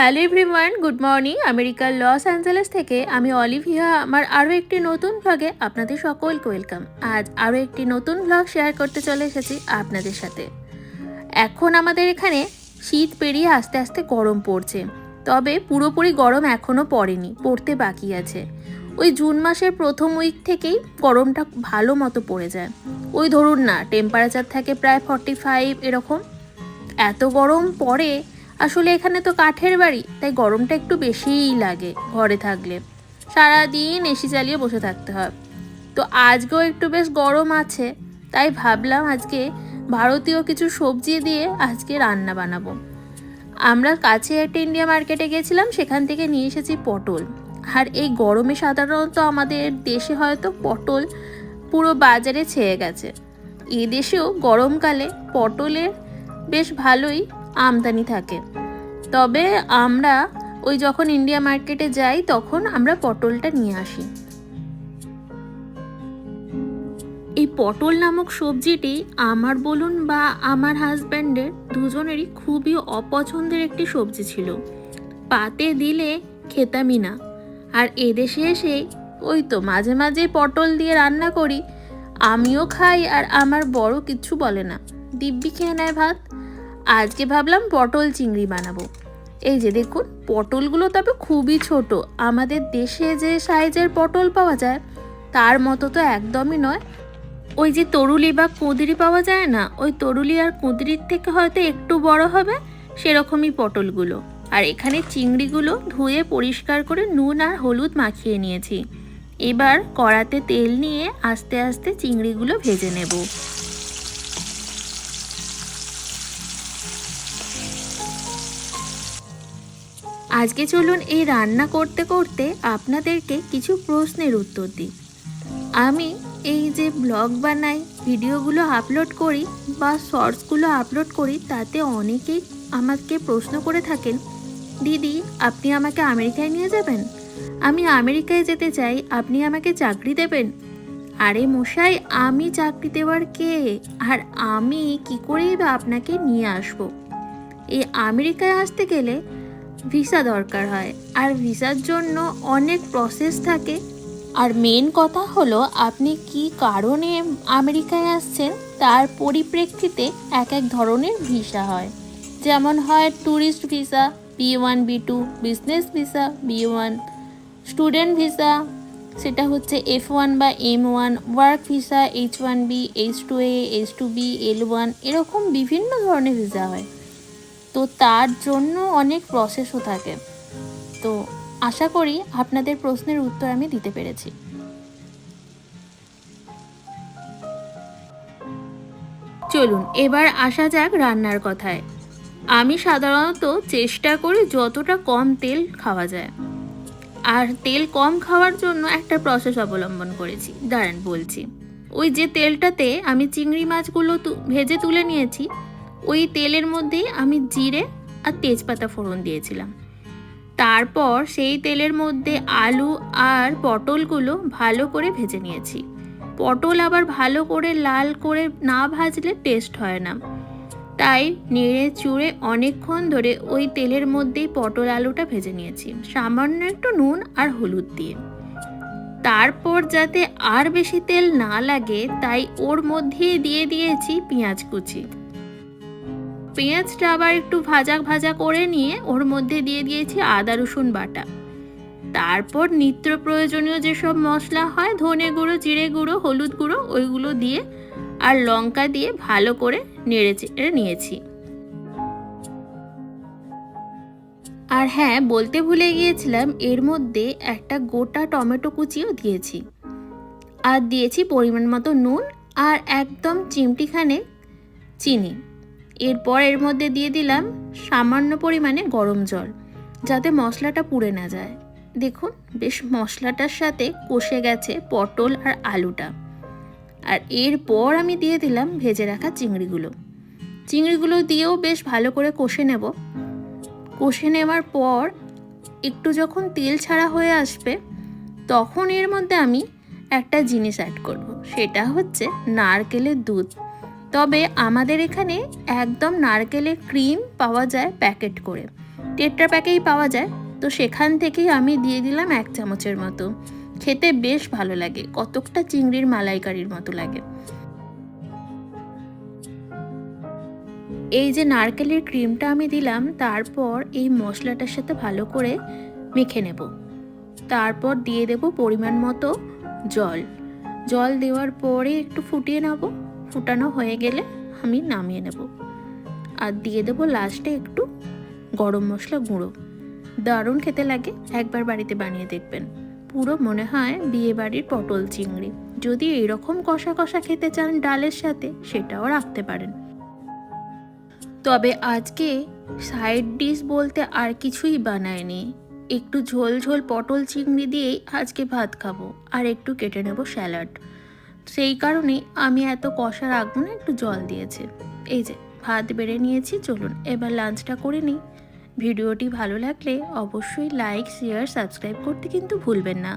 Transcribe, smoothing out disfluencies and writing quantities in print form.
Hello everyone, good morning. আমেরিকার Los Angeles থেকে আমি অলিভিয়া আমার আরও একটি নতুন ভ্লগে আপনাদের সকলকে ওয়েলকাম। আজ আরও একটি নতুন ভ্লগ শেয়ার করতে চলে এসেছি আপনাদের সাথে। এখন আমাদের এখানে শীত পেরিয়ে আস্তে আস্তে গরম পড়ছে, তবে পুরোপুরি গরম এখনও পড়েনি, পড়তে বাকি আছে। ওই জুন মাসের প্রথম উইক থেকেই গরমটা ভালো মতো পড়ে যায়। ওই ধরুন না, টেম্পারেচার থাকে প্রায় 45 এরকম। এত গরম পড়ে, আসলে এখানে তো কাঠের বাড়ি, তাই গরমটা একটু বেশিই লাগে ঘরে থাকলে। সারাদিন এসি চালিয়ে বসে থাকতে হয়। তো আজকেও একটু বেশ গরম আছে, তাই ভাবলাম আজকে ভারতীয় কিছু সবজি দিয়ে আজকে রান্না বানাবো। আমরা কাছে একটা ইন্ডিয়া মার্কেটে গেছিলাম, সেখান থেকে নিয়ে এসেছি পটল। আর এই গরমে সাধারণত আমাদের দেশে হয়তো পটল পুরো বাজারে ছেয়ে গেছে। এ দেশেও গরমকালে পটলের বেশ ভালোই আমদানি থাকে। তবে আমরা ওই যখন ইন্ডিয়া মার্কেটে যাই তখন আমরা পটলটা নিয়ে আসি। এই পটল নামক সবজিটি আমার বলুন বা আমার হাজব্যান্ডের দুজনেরই খুবই অপছন্দের একটি সবজি ছিল। পাতে দিলে খেতামই না। আর এদেশে এসে ওই তো মাঝে মাঝে পটল দিয়ে রান্না করি, আমিও খাই আর আমার বড় কিচ্ছু বলে না, দিব্যি খেয়ে নেয় ভাত। আজকে ভাবলাম পটল চিংড়ি বানাবো। এই যে দেখুন, পটলগুলো তবে খুবই ছোট। আমাদের দেশে যে সাইজের পটল পাওয়া যায় তার মতো তো একদমই নয়। ওই যে তরুলি বা কুঁদরি পাওয়া যায় না, ওই তরুলি আর কুঁদরির থেকে হয়তো একটু বড় হবে, সেরকমই পটলগুলো। আর এখানে চিংড়িগুলো ধুয়ে পরিষ্কার করে নুন আর হলুদ মাখিয়ে নিয়েছি। এবার কড়াতে তেল নিয়ে আস্তে আস্তে চিংড়িগুলো ভেজে নেব। আজকে চলুন এই রান্না করতে করতে আপনাদেরকে কিছু প্রশ্নের উত্তর দিই। আমি এই যে ব্লগ বানাই, ভিডিওগুলো আপলোড করি বা শর্টসগুলো আপলোড করি, তাতে অনেকেই আমাকে প্রশ্ন করে থাকেন, দিদি আপনি আমাকে আমেরিকায় নিয়ে যাবেন, আমি আমেরিকায় যেতে চাই, আপনি আমাকে চাকরি দেবেন। আরে মশাই, আমি চাকরি দেওয়ার কে? আর আমি কি করেই বা আপনাকে নিয়ে আসবো? এই আমেরিকায় আসতে গেলে ভিসা দরকার হয়, আর ভিসার জন্য অনেক প্রসেস থাকে। আর মেন কথা হলো আপনি কি কারণে আমেরিকায় আসছেন তার পরিপ্রেক্ষিতে এক এক ধরনের ভিসা হয়। যেমন হয় tourist visa B1 B2, business visa B1, student visa সেটা হচ্ছে F1 বা M1, work visa H1B, H2A, H2B, L1, এরকম বিভিন্ন ধরনের ভিসা হয়। তো তার জন্য অনেক প্রসেসও থাকে। তো আশা করি আপনাদের প্রশ্নের উত্তর আমি দিতে পেরেছি। চলুন এবার আসা যাক রান্নার কথায়। আমি সাধারণত চেষ্টা করি যতটা কম তেল খাওয়া যায়। আর তেল কম খাওয়ার জন্য একটা প্রসেস অবলম্বন করেছি, দাঁড়ান বলছি। ওই যে তেলটাতে আমি চিংড়ি মাছগুলো ভেজে তুলে নিয়েছি, ওই তেলের মধ্যেই আমি জিরে আর তেজপাতা ফোড়ন দিয়েছিলাম। তারপর সেই তেলের মধ্যে আলু আর পটলগুলো ভালো করে ভেজে নিয়েছি। পটল আবার ভালো করে লাল করে না ভাজলে টেস্ট হয় না, তাই নেড়ে চুড়ে অনেকক্ষণ ধরে ওই তেলের মধ্যেই পটল আলুটা ভেজে নিয়েছি, সামান্য একটু নুন আর হলুদ দিয়ে। তারপর যাতে আর বেশি তেল না লাগে তাই ওর মধ্যেই দিয়ে দিয়েছি পেঁয়াজ কুচি। পেঁয়াজটা আবার একটু ভাজা ভাজা করে নিয়ে ওর মধ্যে দিয়ে দিয়েছি আদা রসুন বাটা। তারপর নিত্য প্রয়োজনীয় যেসব মশলা হয়, ধনে গুঁড়ো, জিরে গুঁড়ো, হলুদ গুঁড়ো, ওইগুলো দিয়ে আর লঙ্কা দিয়ে ভালো করে নেড়ে চেড়ে নিয়েছি। আর হ্যাঁ, বলতে ভুলে গিয়েছিলাম, এর মধ্যে একটা গোটা টমেটো কুচিও দিয়েছি। আর দিয়েছি পরিমাণ মতো নুন আর একদম চিমটিখানে চিনি। এরপর এর মধ্যে দিয়ে দিলাম সামান্য পরিমাণে গরম জল, যাতে মশলাটা পুড়ে না যায়। দেখুন বেশ মশলাটার সাথে কষে গেছে পটল আর আলুটা। আর এরপর আমি দিয়ে দিলাম ভেজে রাখা চিংড়িগুলো দিয়েও বেশ ভালো করে কষে নেব। কষে নেওয়ার পর একটু যখন তেল ছাড়া হয়ে আসবে, তখন এর মধ্যে আমি একটা জিনিস অ্যাড করব, সেটা হচ্ছে নারকেলের দুধ। তবে আমাদের এখানে একদম নারকেলের ক্রিম পাওয়া যায় প্যাকেট করে, টেট্রা প্যাকেই পাওয়া যায়, তো সেখান থেকেই আমি দিয়ে দিলাম 1 চামচের মতো। খেতে বেশ ভালো লাগে, কতকটা চিংড়ির মালাইকারির মতো লাগে। এই যে নারকেলের ক্রিমটা আমি দিলাম, তারপর এই মশলাটার সাথে ভালো করে মেখে নেব। তারপর দিয়ে দেব পরিমাণ মতো জল। জল দেওয়ার পরে একটু ফুটিয়ে নেব। ফুটানো হয়ে গেলে আমি নামিয়ে নেব। আর দিয়ে দেব লাস্টে একটু গরম মশলা গুঁড়ো। দারুণ খেতে লাগে, একবার বাড়িতে বানিয়ে দেখবেন। পুরো মনে হয় বিয়ে বাড়ির পটল চিংড়ি। যদি এরকম কষা কষা খেতে চান ডালের সাথে, সেটাও রাখতে পারেন। তবে আজকে সাইড ডিশ বলতে আর কিছুই বানায়নি। একটু ঝোল ঝোল পটল চিংড়ি দিয়েই আজকে ভাত খাবো, আর একটু কেটে নেব স্যালাড। সেই কারণেই আমি এত কষা রাখবো না, একটু জল দিয়েছে। এই যে ভাত বেড়ে নিয়েছি, চলুন এবার লাঞ্চটা করে নিই। ভিডিওটি ভালো লাগলে অবশ্যই লাইক, শেয়ার, সাবস্ক্রাইব করতে কিন্তু ভুলবেন না।